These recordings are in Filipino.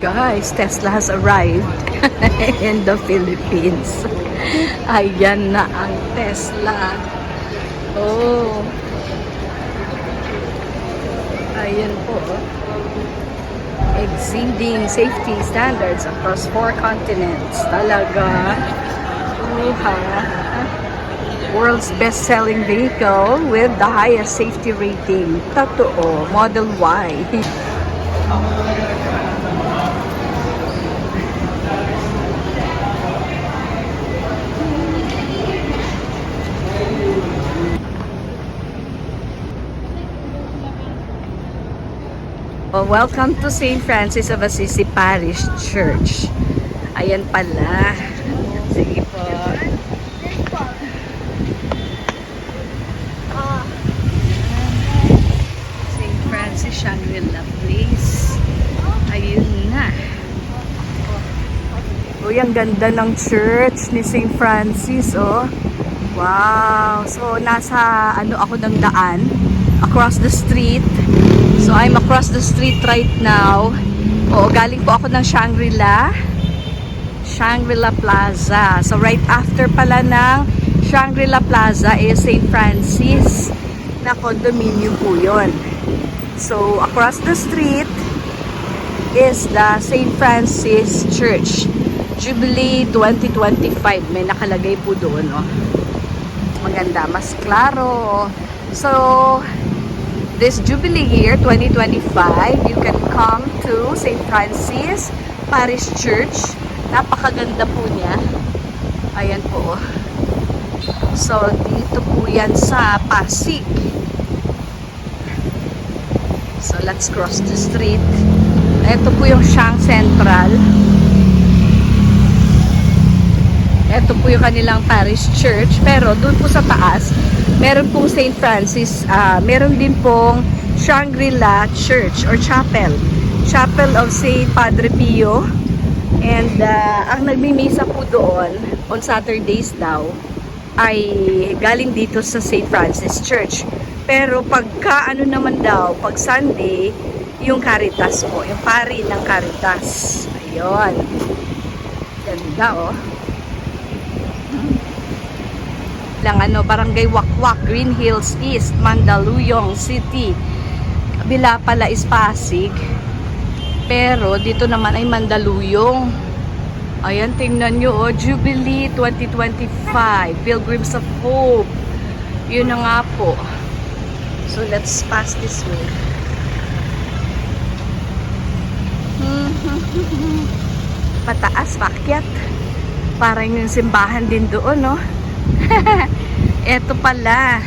Guys, Tesla has arrived in the Philippines. Ayan na ang Tesla. Oh. Ayan po. Exceeding safety standards across 4 continents. Talaga. World's best-selling vehicle with the highest safety rating. Totoo. Model Y. Welcome to St. Francis of Assisi Parish Church. Ayan pala. Sige po. St. Francis Shangri-La Place. Ayun na. Uy, ang ganda ng church ni St. Francis, oh. Wow. So, nasa ako ng daan. Across the street. So, I'm across the street right now. Galing po ako ng Shangri-La Plaza. So, right after pala ng Shangri-La Plaza is St. Francis na condominium po yun. So, across the street is the St. Francis Church. Jubilee 2025. May nakalagay po doon, oh. Maganda, mas klaro. So, this Jubilee year, 2025, you can come to St. Francis Parish Church. Napakaganda po niya. Ayan po. So, dito po yan sa Pasig. So, let's cross the street. Ito po yung Siang Central. Ito po yung kanilang parish church. Pero, doon po sa taas, meron pong St. Francis, meron din pong Shangri-La Church or Chapel. Chapel of St. Padre Pio. And ang nagmimisa po doon, on Saturdays daw, ay galing dito sa St. Francis Church. Pero pagka naman daw, pag Sunday, yung Caritas po, yung pari ng Caritas. Ayun. Ganda, oh. Lang Barangay Wakwak, Green Hills East, Mandaluyong City. Kabila pala is Pasig. Pero dito naman ay Mandaluyong. Ayan, tingnan nyo, oh, Jubilee 2025, Pilgrims of Hope. Yun na nga po. So let's pass this way. Pataas, paakyat. Parang yung simbahan din doon, no? Ito pala,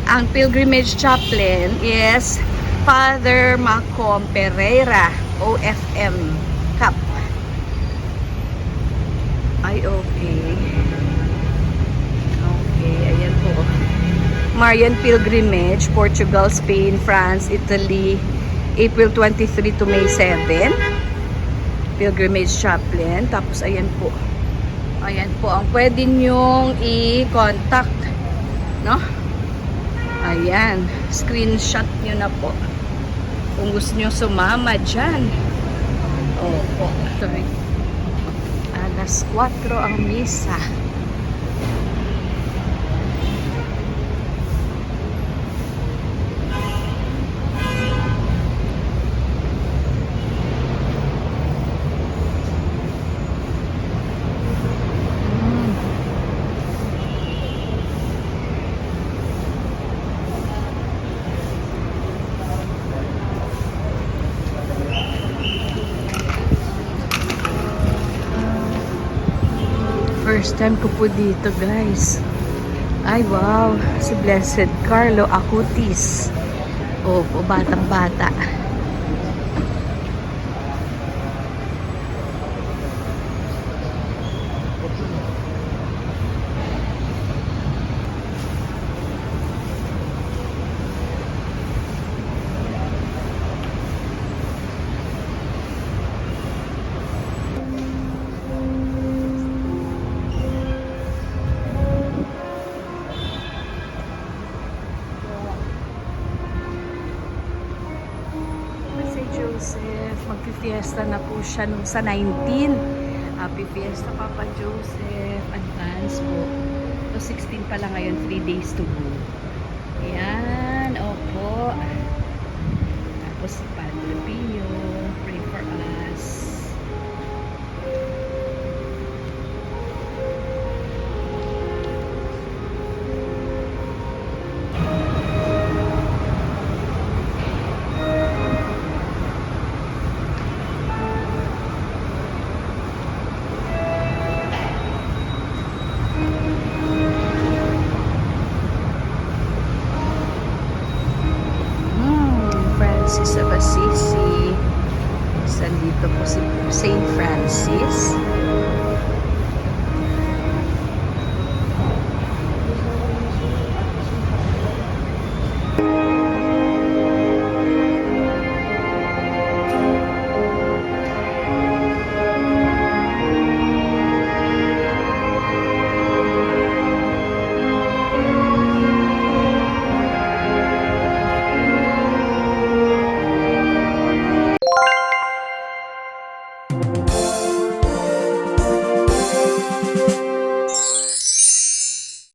ang pilgrimage chaplain is Father Macom Pereira, OFM Cap. Ay, okay. Okay, ayan po. Marian Pilgrimage, Portugal, Spain, France, Italy, April 23 to May 7. Pilgrimage chaplain. Tapos, ayan po. Ayan po ang pwede nyong i-contact, no? Ayan, screenshot nyo na po kung gusto nyo sumama dyan. Opo, sorry. Alas 4 ang misa. First time ko po dito, guys. Ay, wow. Si Blessed Carlo Acutis. Opo, batang-bata. Fiesta na po siya nung sa 19. Happy Fiesta, Papa Joseph. Advance po. So, 16 pa lang ngayon. 3 days to go. Ayan. Opo. Tapos si Padre Pio. Pray for us. Francis of Assisi. Dito po si Saint Francis.